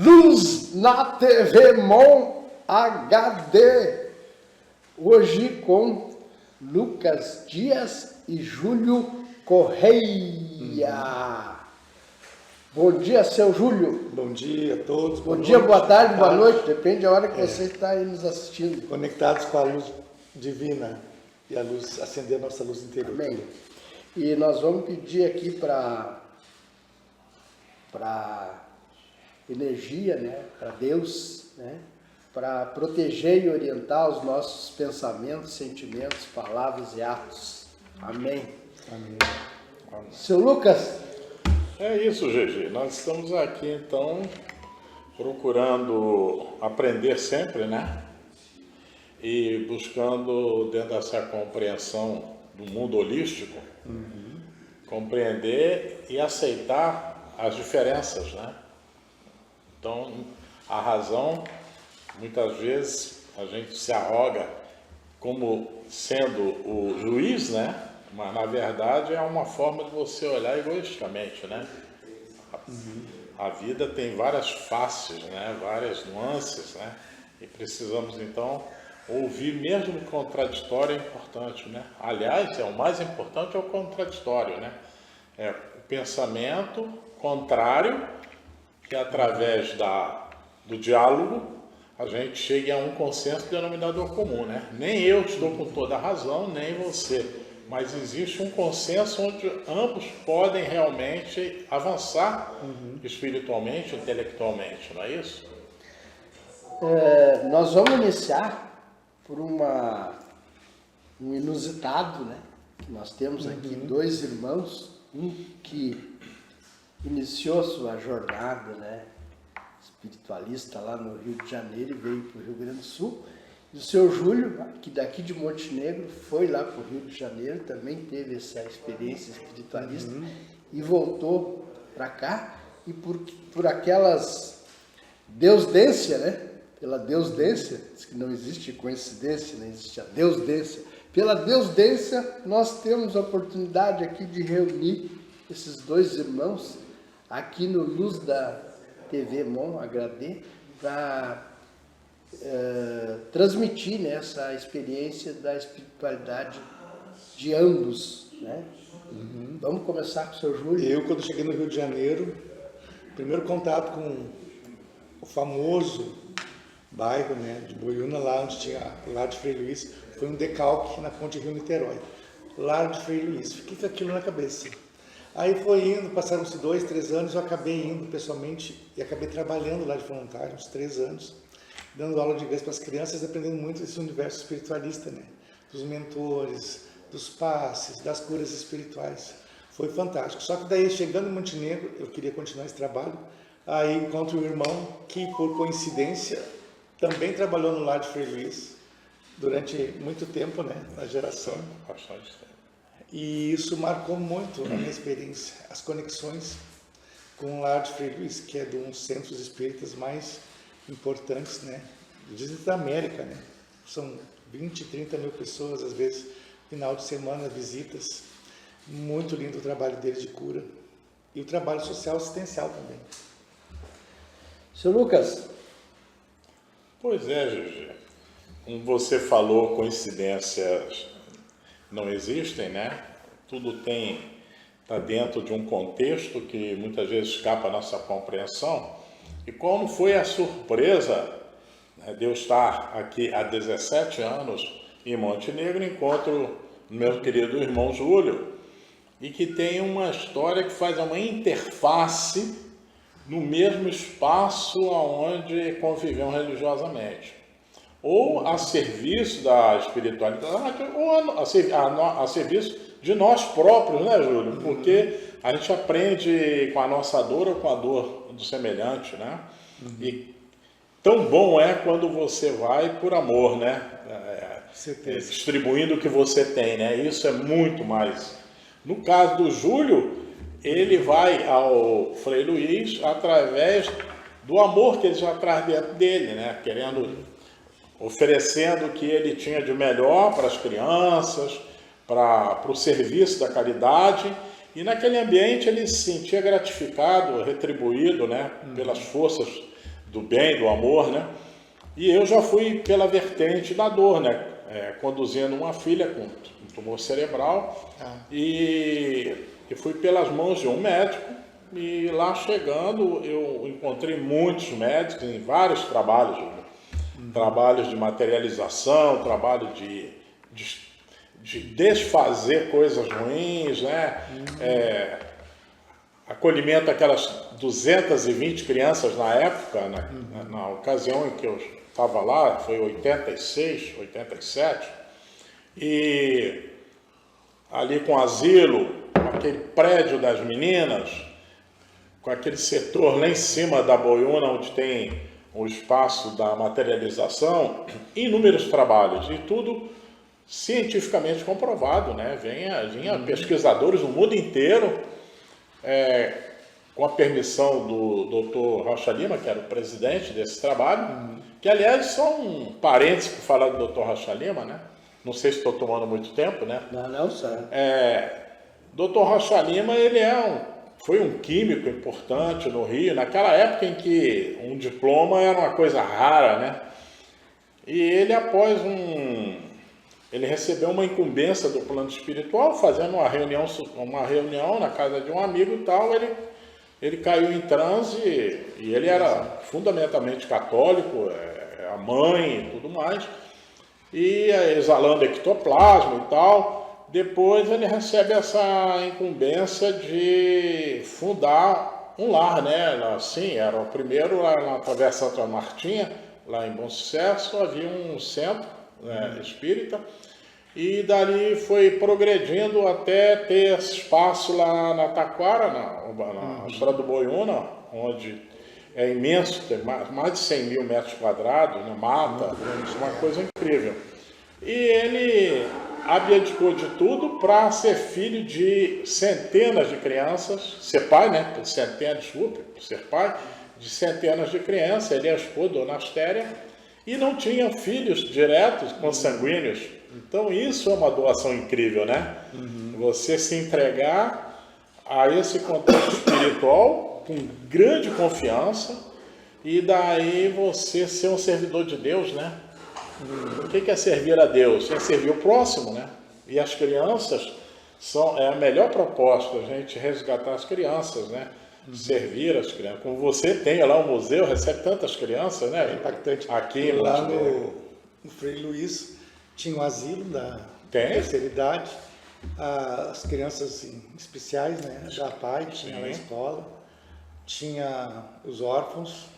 Luz na TV Mon HD. Hoje com Lucas Dias e Júlio Correia. Bom dia, seu Júlio. Bom dia a todos. Bom dia, boa tarde, boa noite. Depende da hora que você está aí nos assistindo. Conectados com a luz divina e a luz, acender a nossa luz interior. Amém. E nós vamos pedir aqui para energia, né? Para Deus, né? Para proteger e orientar os nossos pensamentos, sentimentos, palavras e atos. Amém. Amém. Seu Lucas. É isso, GG. Nós estamos aqui, então, procurando aprender sempre, né? E buscando, dentro dessa compreensão do mundo holístico, compreender e aceitar as diferenças, né? Então, a razão, muitas vezes, a gente se arroga como sendo o juiz, né? Mas, na verdade, é uma forma de você olhar egoisticamente, né? A vida tem várias faces, né? Várias nuances, né? E precisamos, então, ouvir mesmo o contraditório é importante, né? Aliás, o mais importante é o contraditório, né? É o pensamento contrário que, através do diálogo, a gente chegue a um consenso denominador comum, né? Nem eu estou com toda a razão, nem você. Mas existe um consenso onde ambos podem realmente avançar espiritualmente, intelectualmente, não é isso? Nós vamos iniciar por um inusitado, né? Que nós temos aqui dois irmãos, um que iniciou sua jornada, né, espiritualista lá no Rio de Janeiro e veio para o Rio Grande do Sul. E o seu Júlio, que daqui de Montenegro, foi lá para o Rio de Janeiro, também teve essa experiência espiritualista e voltou para cá. E por aquelas deusdência, né? Pela deusdência, diz que não existe coincidência, não existe a deusdência. Pela deusdência, nós temos a oportunidade aqui de reunir esses dois irmãos aqui no Luz da TV Mon HD para transmitir, né, essa experiência da espiritualidade de ambos, né? Vamos começar com o seu Júlio. Eu, quando cheguei no Rio de Janeiro, primeiro contato com o famoso bairro, né, de Boiúna, lá onde tinha o Lar de Frei Luís, foi um decalque na ponte Rio-Niterói. Lar de Frei Luís, fiquei com aquilo na cabeça. Aí foi indo, passaram-se 2, 3 anos, eu acabei indo pessoalmente e acabei trabalhando lá de voluntário, uns 3 anos, dando aula de inglês para as crianças, aprendendo muito desse universo espiritualista, né? Dos mentores, dos passes, das curas espirituais. Foi fantástico. Só que daí, chegando em Montenegro, eu queria continuar esse trabalho, aí encontro o irmão que, por coincidência, também trabalhou no Lar de Frei Luís durante muito tempo, né? Na geração. Bastante tempo. E isso marcou muito a minha experiência, as conexões com o Lar de Frei Luís, que é de um dos centros espíritas mais importantes, né? Dizem da América, né? São 20, 30 mil pessoas, às vezes, final de semana, visitas. Muito lindo o trabalho dele de cura. E o trabalho social assistencial também. Seu Lucas. Pois é, Gigi. Como você falou, coincidências não existem, né? Tudo está dentro de um contexto que muitas vezes escapa à nossa compreensão. E como foi a surpresa, né, de eu estar aqui há 17 anos em Montenegro, encontro meu querido irmão Júlio, e que tem uma história que faz uma interface no mesmo espaço onde convivemos religiosamente, ou a serviço da espiritualidade, ou a serviço de nós próprios, né, Júlio? Porque a gente aprende com a nossa dor ou com a dor do semelhante, né? E tão bom é quando você vai por amor, né? Distribuindo o que você tem, né? Isso é muito mais. No caso do Júlio, ele vai ao Frei Luís através do amor que ele já traz dentro dele, né? Oferecendo o que ele tinha de melhor para as crianças, para o serviço da caridade, e naquele ambiente ele se sentia gratificado, retribuído, né, pelas forças do bem, do amor, né? E eu já fui pela vertente da dor, né? Conduzindo uma filha com tumor cerebral e fui pelas mãos de um médico. E lá chegando, eu encontrei muitos médicos em vários trabalhos, trabalhos de materialização, trabalho de desfazer coisas ruins, né? Acolhimento daquelas 220 crianças na época, na ocasião em que eu estava lá, foi 86, 87, e ali com asilo, aquele prédio das meninas, com aquele setor lá em cima da Boiúna, onde tem o espaço da materialização, inúmeros trabalhos, e tudo cientificamente comprovado, né? Vinha pesquisadores do mundo inteiro, com a permissão do Dr. Rocha Lima, que era o presidente desse trabalho, que aliás só um parênteses para falar do Dr. Rocha Lima, né? Não sei se estou tomando muito tempo, né? Não, sabe. Dr. Rocha Lima, ele foi um químico importante no Rio, naquela época em que um diploma era uma coisa rara, né? E ele, ele recebeu uma incumbência do plano espiritual, fazendo uma reunião na casa de um amigo e tal, ele caiu em transe e ele era fundamentalmente católico, a mãe e tudo mais, e exalando ectoplasma e tal. Depois ele recebe essa incumbência de fundar um lar, né? Assim, era o primeiro lá na Travessa Santa Martinha, lá em Bom Sucesso, havia um centro espírita, e dali foi progredindo até ter esse espaço lá na Taquara, na Estrada do Boiúna, onde é imenso, tem mais de 100 mil metros quadrados, né, mata, uma coisa incrível. E ele abdicou de tudo para ser filho de centenas de crianças, ser pai, né? Ser pai de centenas de crianças. Ele expôs Dona Astéria e não tinha filhos diretos consanguíneos. Então isso é uma doação incrível, né? Você se entregar a esse contexto espiritual com grande confiança e daí você ser um servidor de Deus, né? O que é servir a Deus? É servir o próximo, né? E as crianças é a melhor proposta, a gente resgatar as crianças, né? Servir as crianças. Como você tem lá um museu, recebe tantas crianças, né? É impactante. Aqui lá no Frei Luís tinha um asilo da terceira idade, as crianças assim, especiais, né? Da PAI, tinha lá a escola, tinha os órfãos,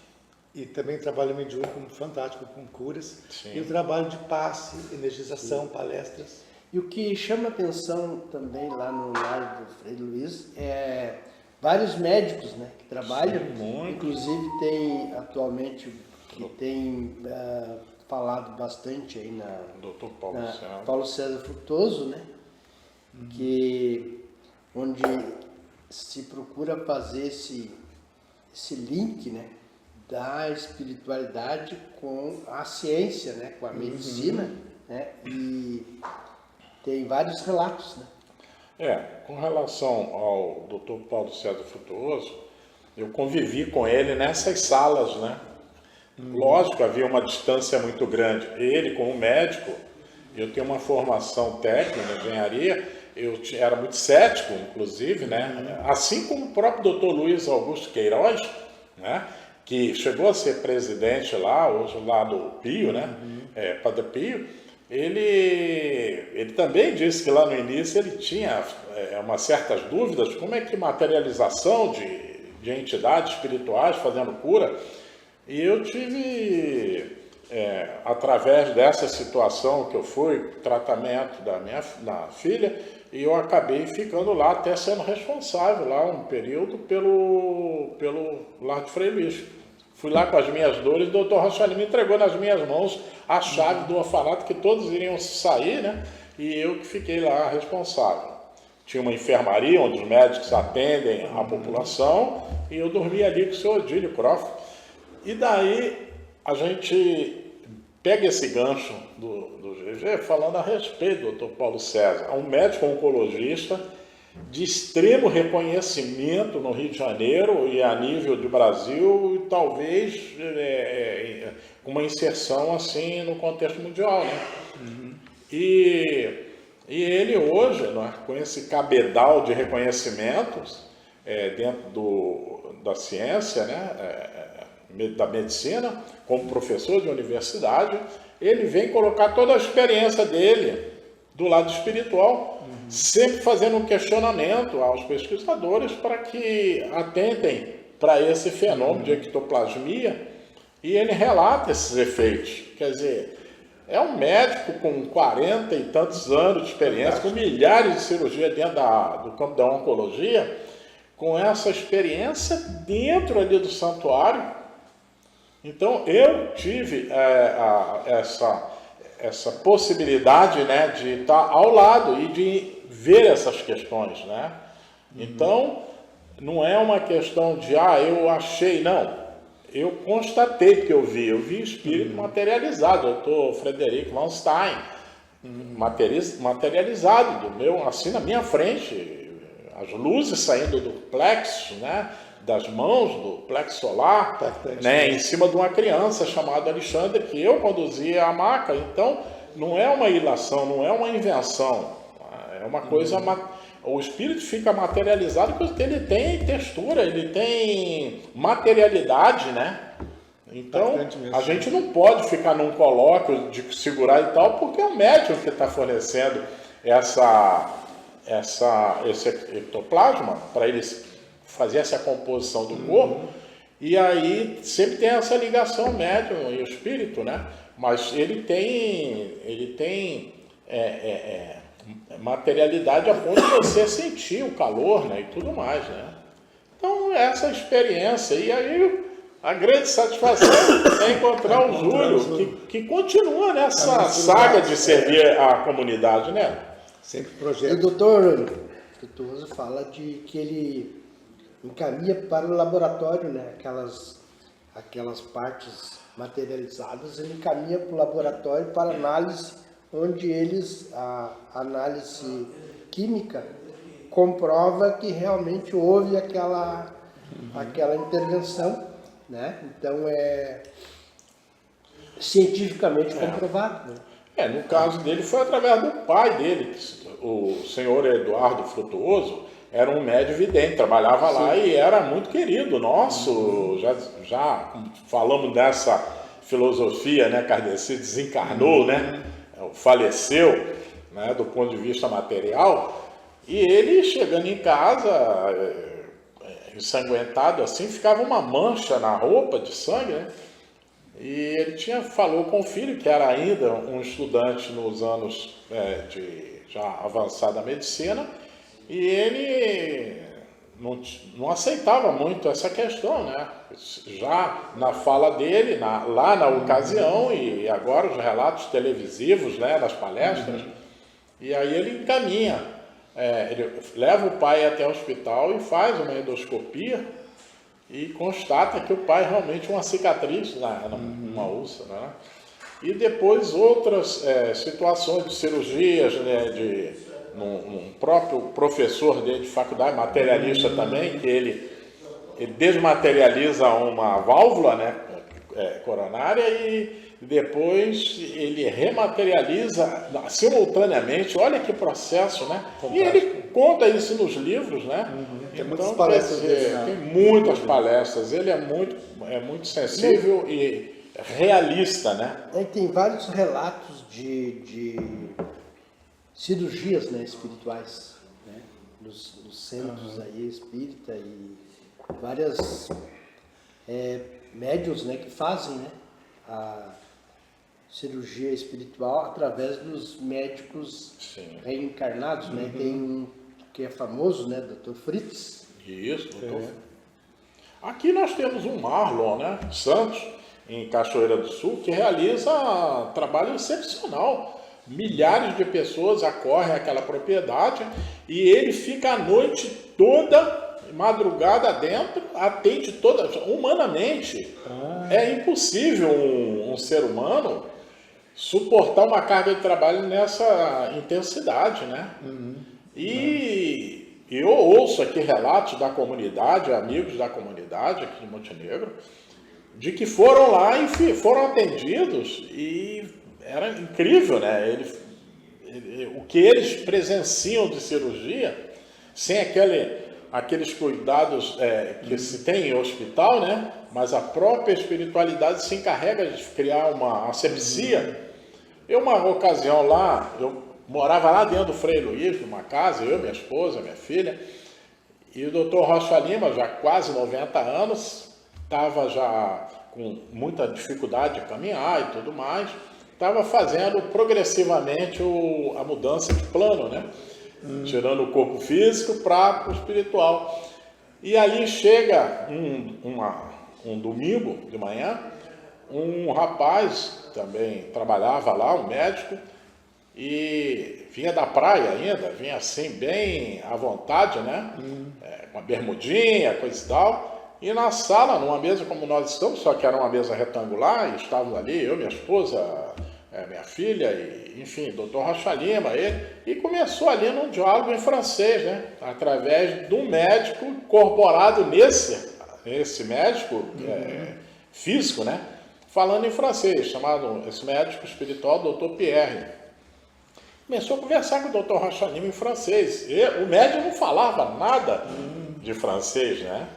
e também trabalho mediúnico fantástico com curas. Sim. E o trabalho de passe, energização, palestras. E o que chama atenção também lá no lar do Frei Luís é vários médicos, né, que trabalham. Sim, inclusive tem atualmente que tem falado bastante aí na Dr. Paulo César Frutuoso, né, onde se procura fazer esse link, né, da espiritualidade com a ciência, né, com a medicina, né, e tem vários relatos, né. Com relação ao Dr. Paulo César Frutuoso, eu convivi com ele nessas salas, né. Lógico, havia uma distância muito grande. Ele, como médico, eu tenho uma formação técnica em engenharia, eu era muito cético, inclusive, né, assim como o próprio Dr. Luiz Augusto Queiroz, né, que chegou a ser presidente lá, hoje lá do Pio, né? Padre Pio, ele também disse que lá no início ele tinha umas certas dúvidas, como é que materialização de entidades espirituais fazendo cura, e eu tive, através dessa situação que eu fui, tratamento da filha, e eu acabei ficando lá, até sendo responsável lá um período pelo lar de Frei Luís. Fui lá com as minhas dores, o doutor Rocha Lima entregou nas minhas mãos a chave do orfanato, que todos iriam sair, né? E eu que fiquei lá responsável. Tinha uma enfermaria onde os médicos atendem a população e eu dormia ali com o senhor Odílio Croft. E daí a gente pega esse gancho do GG falando a respeito do Dr. Paulo César, um médico oncologista de extremo reconhecimento no Rio de Janeiro e a nível de Brasil, e talvez uma inserção assim no contexto mundial, né? E ele hoje, né, com esse cabedal de reconhecimentos dentro da ciência, né, da medicina, como professor de universidade, ele vem colocar toda a experiência dele do lado espiritual, sempre fazendo um questionamento aos pesquisadores para que atentem para esse fenômeno de ectoplasmia, e ele relata esses efeitos. Quer dizer, é um médico com 40 e tantos anos de experiência, com milhares de cirurgias dentro do campo da oncologia, com essa experiência dentro ali do santuário. Então, eu tive essa possibilidade, né, de estar ao lado e de ver essas questões, né? Então, não é uma questão de, eu achei, não. Eu constatei que eu vi espírito materializado. Dr. Frederico von Stein, materializado, assim na minha frente, as luzes saindo do plexo, né, das mãos, do plexo solar, né, em cima de uma criança chamada Alexandre, que eu conduzia a maca. Então, não é uma ilação, não é uma invenção, é uma coisa... O espírito fica materializado porque ele tem textura, ele tem materialidade, né? Então, a gente não pode ficar num colóquio de segurar e tal, porque é o médium que está fornecendo esse ectoplasma para eles fazer essa composição do corpo. E aí sempre tem essa ligação médium e o espírito, né? Mas ele tem materialidade a ponto de você sentir o calor, né, e tudo mais, né? Então, essa experiência. E aí, a grande satisfação é encontrar o Júlio, que continua nessa saga de servir a comunidade, né? Sempre E projeto. o doutor Rosa fala de que ele encaminha para o laboratório, né, aquelas partes materializadas, ele encaminha para o laboratório para análise, onde a análise química comprova que realmente houve aquela intervenção, né? Então é cientificamente comprovado, né? No caso dele foi através do pai dele, o senhor Eduardo Frutuoso, era um médium vidente, trabalhava lá e era muito querido nosso. Já falamos dessa filosofia, né? Kardec desencarnou, né? Faleceu, né, do ponto de vista material, e ele chegando em casa ensanguentado assim, ficava uma mancha na roupa de sangue, né? E ele falou com o filho, que era ainda um estudante nos anos de já avançada medicina, e ele não aceitava muito essa questão, né? Já na fala dele, lá na ocasião, e agora os relatos televisivos, né, nas palestras, e aí ele encaminha, ele leva o pai até o hospital e faz uma endoscopia e constata que o pai realmente uma cicatriz numa úlcera, né? E depois outras situações de cirurgias, né, um próprio professor dele de faculdade, materialista também, que ele desmaterializa uma válvula, né, coronária, e depois ele rematerializa simultaneamente. Olha que processo, né? E ele conta isso nos livros, né? Tem então, muitas palestras dele, tem muitas palestras. Ele é muito sensível e realista, né? Tem vários relatos de cirurgias, né, espirituais, né, nos centros aí espírita, e várias médiuns, né, que fazem, né, a cirurgia espiritual através dos médicos reencarnados, né? Tem um que é famoso, né, Dr. Fritz. Isso, doutor. Aqui nós temos um Marlon, né, Santos, em Cachoeira do Sul, que realiza trabalho excepcional. Milhares de pessoas acorrem àquela propriedade e ele fica a noite toda, madrugada dentro, atende toda, humanamente. É impossível um ser humano suportar uma carga de trabalho nessa intensidade, né? E eu ouço aqui relatos da comunidade, amigos da comunidade aqui de Montenegro, de que foram lá e foram atendidos e era incrível, né? O que eles presenciam de cirurgia, sem aqueles cuidados que se tem em hospital, né? Mas a própria espiritualidade se encarrega de criar uma asepsia. Uma ocasião lá, eu morava lá dentro do Frei Luís, numa casa, eu, minha esposa, minha filha, e o Dr. Rocha Lima, já quase 90 anos, estava já com muita dificuldade de caminhar e tudo mais, estava fazendo progressivamente a mudança de plano, né? Tirando o corpo físico para o espiritual. E ali chega um domingo de manhã, um rapaz também trabalhava lá, um médico, e vinha da praia ainda, vinha assim bem à vontade, né? Com a bermudinha, coisa e tal. E na sala, numa mesa como nós estamos, só que era uma mesa retangular, e estávamos ali, eu, minha esposa, minha filha, e, enfim, Dr. Rocha Lima, ele, e começou ali num diálogo em francês, né? Através de um médico incorporado nesse médico físico, né? Falando em francês, chamado esse médico espiritual, Dr. Pierre. Começou a conversar com o Dr. Rocha Lima em francês. O médico não falava nada de francês, né?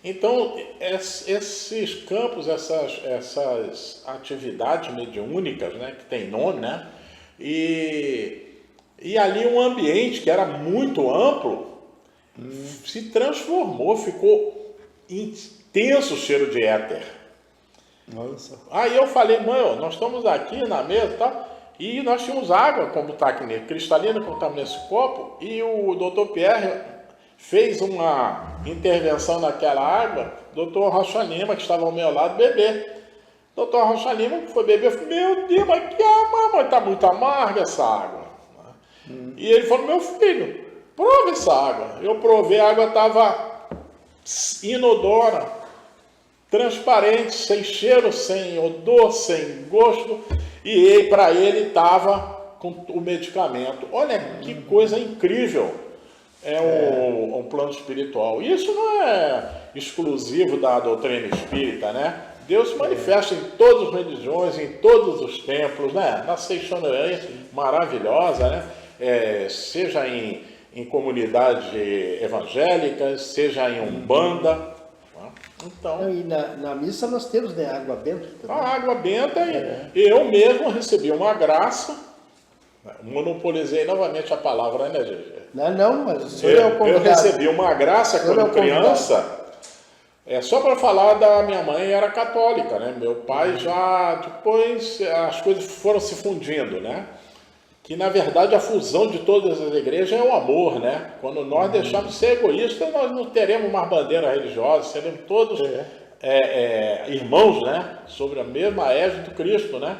Então, esses campos, essas atividades mediúnicas, né, que tem nome, né? E ali um ambiente que era muito amplo se transformou, ficou intenso o cheiro de éter. Nossa. Aí eu falei, mãe, nós estamos aqui na mesa e tal, e nós tínhamos água, como está aqui cristalina, como está nesse copo, e o Dr. Pierre fez uma intervenção naquela água, Dr. Rocha Lima, que estava ao meu lado, beber. Dr. Rocha Lima foi beber, eu falei, meu Deus, mas que mamãe, está muito amarga essa água. E ele falou, meu filho, prova essa água. Eu provei, a água estava inodora, transparente, sem cheiro, sem odor, sem gosto, e para ele estava com o medicamento. Olha que coisa incrível um plano espiritual. Isso não é exclusivo da doutrina espírita, né? Deus se manifesta em todas as religiões, em todos os templos, né? Na Seixoneira maravilhosa, né? Seja em comunidades evangélicas, seja em Umbanda. Então, E na missa nós temos, né, água benta também. a água benta, eu mesmo recebi uma graça, monopolizei novamente a palavra, né, Gigi? Não, mas o senhor é o Eu convidado. recebi uma graça O senhor é quando o convidado. criança, só para falar da minha mãe, era católica, né? Meu pai já, depois as coisas foram se fundindo, né? Que na verdade a fusão de todas as igrejas é o amor, né? Quando nós deixarmos de ser egoístas, nós não teremos mais bandeira religiosa, seremos todos irmãos, né? Sobre a mesma égide do Cristo, né?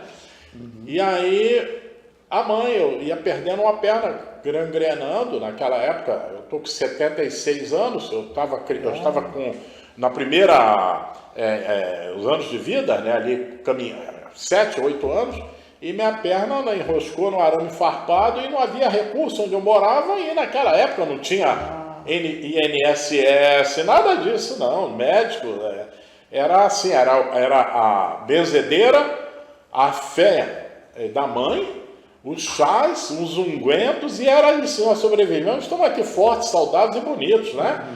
E aí a mãe, eu ia perdendo uma perna, gangrenando naquela época, eu estou com 76 anos, eu estava na primeira, os anos de vida, né? Ali, 7, 8 anos, e minha perna enroscou no arame farpado e não havia recurso onde eu morava, e naquela época não tinha INSS, nada disso não, médico, era assim, era a benzedeira, a fé da mãe, os chás, os ungüentos, e era isso, nós sobrevivemos, estamos aqui fortes, saudáveis e bonitos, né?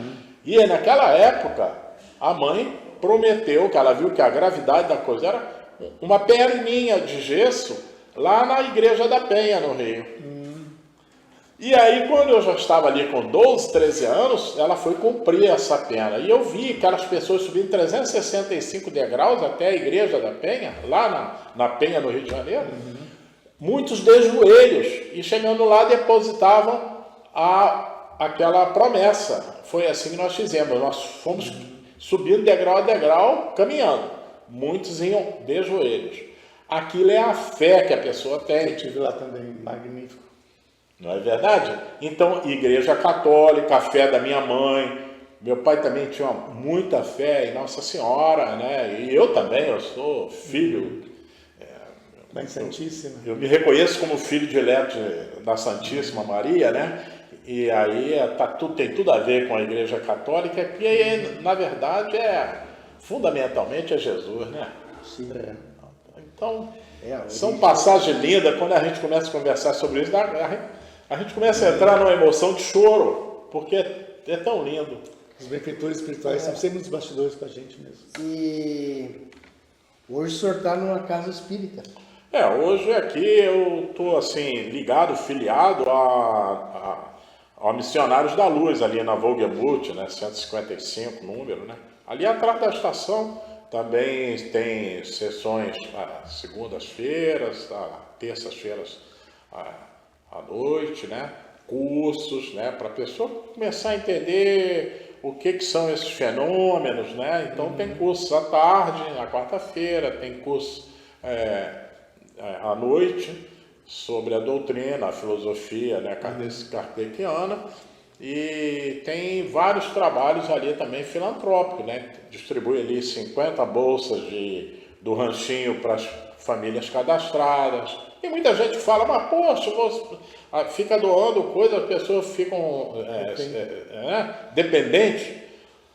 E naquela época, a mãe prometeu, que ela viu que a gravidade da coisa era uma perninha de gesso lá na Igreja da Penha, no Rio. E aí, quando eu já estava ali com 12, 13 anos, ela foi cumprir essa pena. E eu vi aquelas pessoas subindo 365 degraus até a Igreja da Penha, lá na Penha, no Rio de Janeiro. Muitos de joelhos. E chegando lá, depositavam aquela promessa. Foi assim que nós fizemos. Nós fomos subindo degrau a degrau, caminhando. Muitos iam de joelhos. Aquilo é a fé que a pessoa tem. Eu estive lá também, magnífico. Não é verdade? Então, igreja católica, a fé da minha mãe. Meu pai também tinha muita fé em Nossa Senhora, né? E eu também, eu sou filho. Mãe Santíssima. Eu me reconheço como filho dileto da Santíssima Maria, né? E aí tem tudo a ver com a Igreja Católica, que na verdade fundamentalmente é Jesus, né? Sim. Então, a são origem. passagens lindas. Quando a gente começa a conversar sobre isso, a gente começa a entrar numa emoção de choro, porque é tão lindo. Os benfeitores espirituais são sempre nos bastidores com a gente mesmo. E hoje o senhor está numa casa espírita. Hoje aqui eu estou assim, ligado, filiado a Missionários da Luz, ali na Vogelbucht, né, 155 número, né? Ali atrás da estação também tem sessões segundas-feiras, terças-feiras à noite, né? Cursos, né? Para a pessoa começar a entender o que são esses fenômenos, né? Então tem cursos à tarde, na quarta-feira, tem cursos à noite sobre a doutrina, a filosofia, né, kardeciana, e tem vários trabalhos ali também filantrópicos, né? Distribui ali 50 bolsas do ranchinho para as famílias cadastradas. E muita gente fala, mas poxa, fica doando coisa, as pessoas ficam dependentes.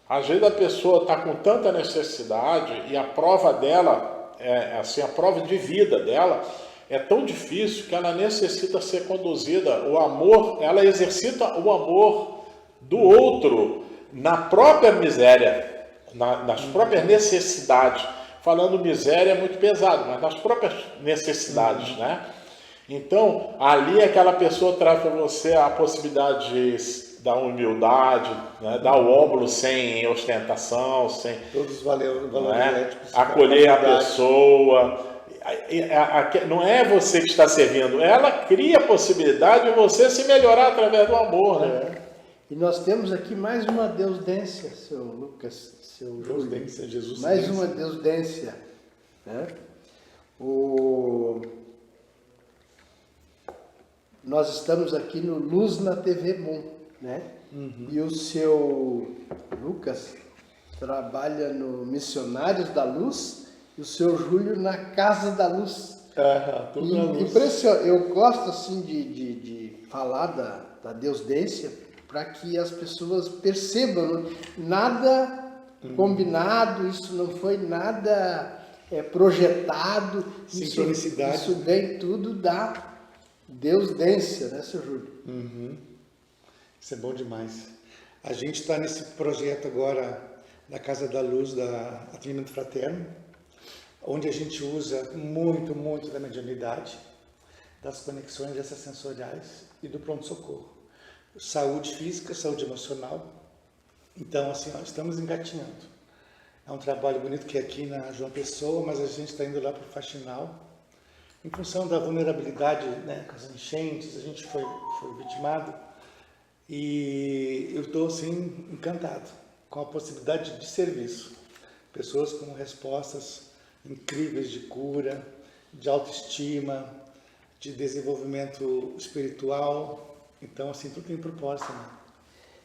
Às vezes a pessoa está com tanta necessidade e a prova dela, a prova de vida dela, é tão difícil que ela necessita ser conduzida. O amor, ela exercita o amor do outro na própria miséria, nas próprias necessidades. Falando miséria é muito pesado, mas nas próprias necessidades, né? Então, ali aquela pessoa traz para você a possibilidade da humildade, né? Dar o ombro sem ostentação, sem... Todos os valores éticos. Acolher a pessoa. Não é você que está servindo, ela cria a possibilidade de você se melhorar através do amor, né? E nós temos aqui mais uma deusdência, seu Lucas, seu Deusdência, Jesus. mais uma deusdência, né? Nós estamos aqui no Luz na TV Bom, né? E o seu Lucas trabalha no Missionários da Luz e o seu Júlio na Casa da Luz. Tudo na luz. Impressionante. Eu gosto assim de falar da deusdência para que as pessoas percebam, nada combinado, isso não foi nada projetado. Sincronicidade. Isso vem tudo da deusdência, né, seu Júlio? Isso é bom demais. A gente está nesse projeto agora da Casa da Luz, da Atendimento Fraterno, onde a gente usa muito, muito da mediunidade, das conexões extrasensoriais e do pronto-socorro. Saúde física, saúde emocional. Então, assim, estamos engatinhando. É um trabalho bonito que é aqui na João Pessoa, mas a gente está indo lá para o Faxinal. Em função da vulnerabilidade, né, com as enchentes, a gente foi vitimado. E eu estou, assim, encantado com a possibilidade de serviço. Pessoas com respostas incríveis de cura, de autoestima, de desenvolvimento espiritual. Então, assim, tudo tem propósito, né?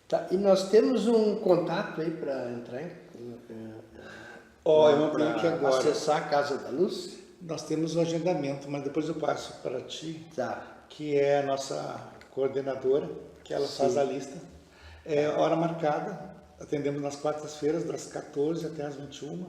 Tá, e nós temos um contato aí para entrar eu não tenho aqui agora. acessar a Casa da Luz? Nós temos um agendamento, mas depois eu passo para ti, Tá. que é a nossa coordenadora, que ela faz a lista. É hora marcada, atendemos nas quartas-feiras, das 14 até as 21.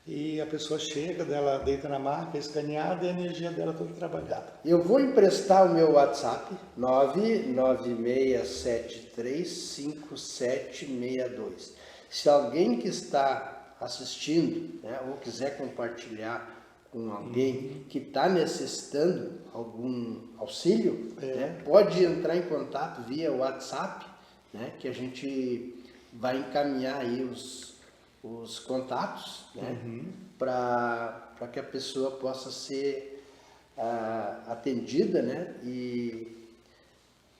E a pessoa chega, dela deita na maca, escaneada e a energia dela toda trabalhada. Eu vou emprestar o meu WhatsApp, 996735762. Se alguém que está assistindo, né, ou quiser compartilhar com alguém que está necessitando algum auxílio, né, pode entrar em contato via WhatsApp, né, que a gente vai encaminhar aí os contatos, né, para que a pessoa possa ser atendida, né,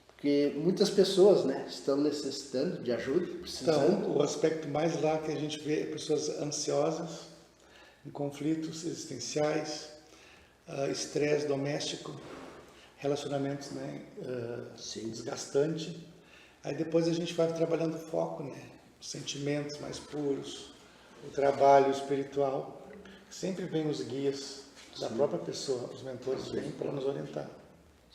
porque muitas pessoas, né, estão necessitando de ajuda, precisando. Então, o aspecto mais lá que a gente vê é pessoas ansiosas, em conflitos existenciais, estresse doméstico, relacionamentos, né, desgastante. Aí depois a gente vai trabalhando o foco, né, os sentimentos mais puros, o trabalho espiritual. Sempre vem os guias da própria pessoa, os mentores vêm para nos orientar.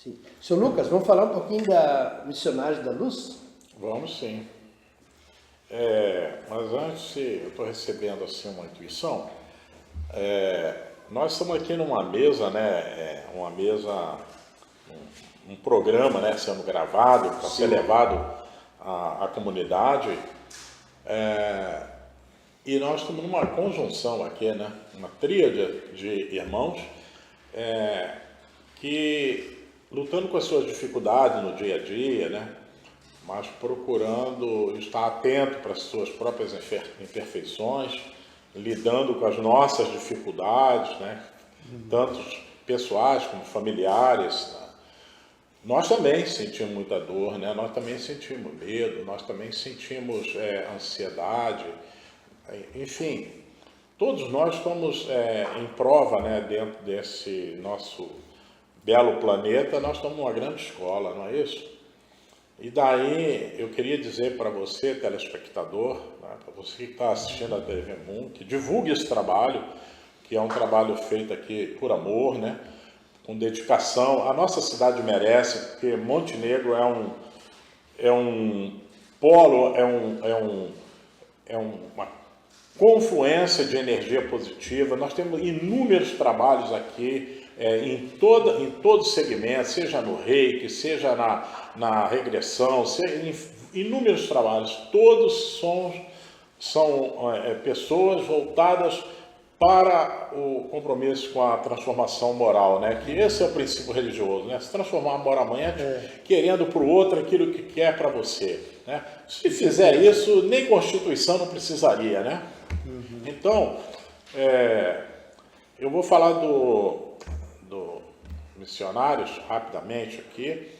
Sim. Seu Lucas, vamos falar um pouquinho da Missionários da Luz? Vamos sim. Mas antes, eu estou recebendo assim uma intuição. Nós estamos aqui numa mesa, né? Uma mesa, um programa, né? Sendo gravado para ser levado à comunidade. E nós estamos numa conjunção aqui, né? Uma tríade de irmãos que lutando com as suas dificuldades no dia a dia, né? Mas procurando estar atento para as suas próprias imperfeições, lidando com as nossas dificuldades, né? Tanto pessoais como familiares. Né? Nós também sentimos muita dor, né? Nós também sentimos medo, nós também sentimos ansiedade, enfim, todos nós estamos em prova, né? Dentro desse nosso belo planeta, nós estamos numa grande escola, não é isso? E daí eu queria dizer para você, telespectador, né, para você que está assistindo a TV Moon, que divulgue esse trabalho, que é um trabalho feito aqui por amor, né, com dedicação. A nossa cidade merece, porque Montenegro é um polo, uma confluência de energia positiva. Nós temos inúmeros trabalhos aqui, em todos os segmentos, seja no reiki, seja na regressão, inúmeros trabalhos. Todos são pessoas voltadas para o compromisso com a transformação moral, né? Que esse é o princípio religioso, né? Se transformar moralmente, querendo para o outro aquilo que quer para você, né? Se fizer isso, nem Constituição não precisaria, né? Então, eu vou falar do Missionários rapidamente aqui,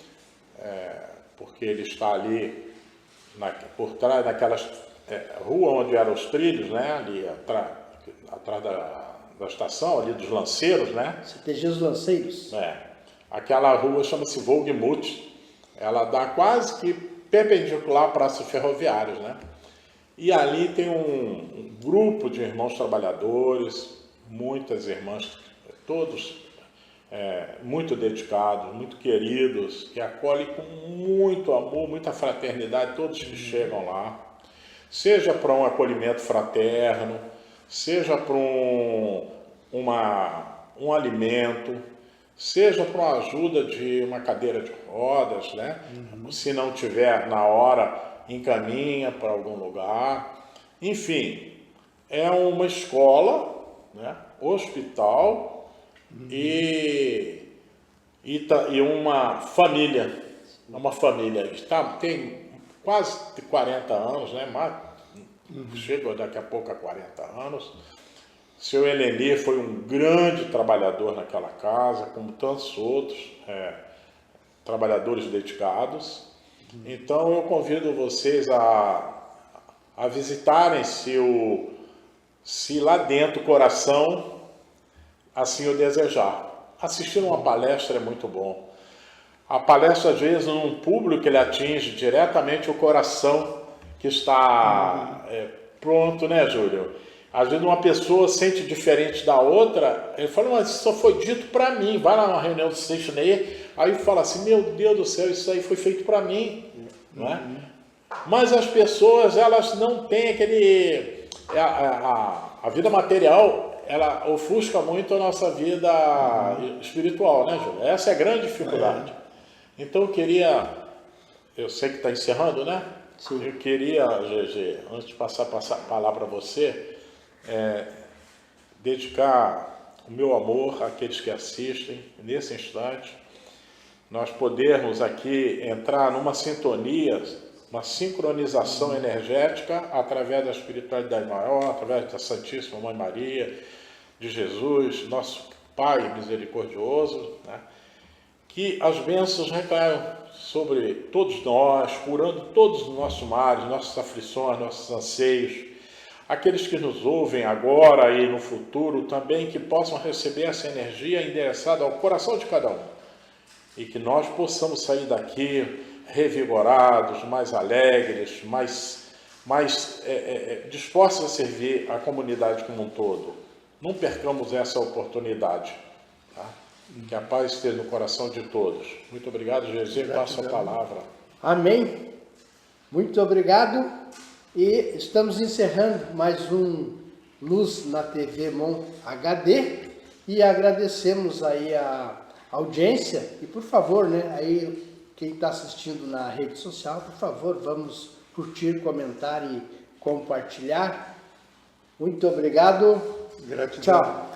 porque ele está ali por trás daquelas rua onde eram os trilhos, né? Ali atrás da estação, ali dos lanceiros, né? CTG Os Lanceiros. Aquela rua chama-se Vollgemuth, ela dá quase que perpendicular à Praça Ferroviários, né? E ali tem um grupo de irmãos trabalhadores, muitas irmãs, todos muito dedicados, muito queridos, que acolhem com muito amor, muita fraternidade todos que chegam lá, seja para um acolhimento fraterno, seja para um alimento, seja para uma ajuda de uma cadeira de rodas, né? Se não tiver na hora, encaminha para algum lugar. Enfim, é uma escola, né? Hospital e uma família. Uma família. Tem quase 40 anos, né? Chega daqui a pouco a 40 anos. Seu Eleni foi um grande trabalhador naquela casa, como tantos outros trabalhadores dedicados. Então eu convido vocês a visitarem se lá dentro o coração assim o desejar. Assistir uma palestra é muito bom. A palestra, às vezes, num público, ele atinge diretamente o coração que está pronto, né, Júlio? Às vezes uma pessoa sente diferente da outra, ele fala, mas isso só foi dito para mim. Vai lá numa reunião do Seixinei, aí fala assim, meu Deus do céu, isso aí foi feito para mim. Não é? Mas as pessoas, elas não têm aquele... A vida material, ela ofusca muito a nossa vida espiritual, né, Júlio? Essa é a grande dificuldade. Então eu sei que está encerrando, né? Sim. Eu queria, GG, antes de passar a palavra para você, dedicar o meu amor àqueles que assistem nesse instante, nós podermos aqui entrar numa sintonia, uma sincronização energética através da espiritualidade maior, através da Santíssima Mãe Maria, de Jesus, nosso Pai misericordioso, né? Que as bênçãos recaiam sobre todos nós, curando todos os nossos males, nossas aflições, nossos anseios. Aqueles que nos ouvem agora e no futuro também, que possam receber essa energia endereçada ao coração de cada um. E que nós possamos sair daqui revigorados, mais alegres, mais dispostos a servir a comunidade como um todo. Não percamos essa oportunidade. Tá? Que a paz esteja no coração de todos. Muito obrigado, GG. Passo a palavra. Amém. Muito obrigado. E estamos encerrando mais um Luz na TV Mon HD. E agradecemos aí a audiência. E por favor, né, aí quem está assistindo na rede social, por favor, vamos curtir, comentar e compartilhar. Muito obrigado. Gratidão. Tchau.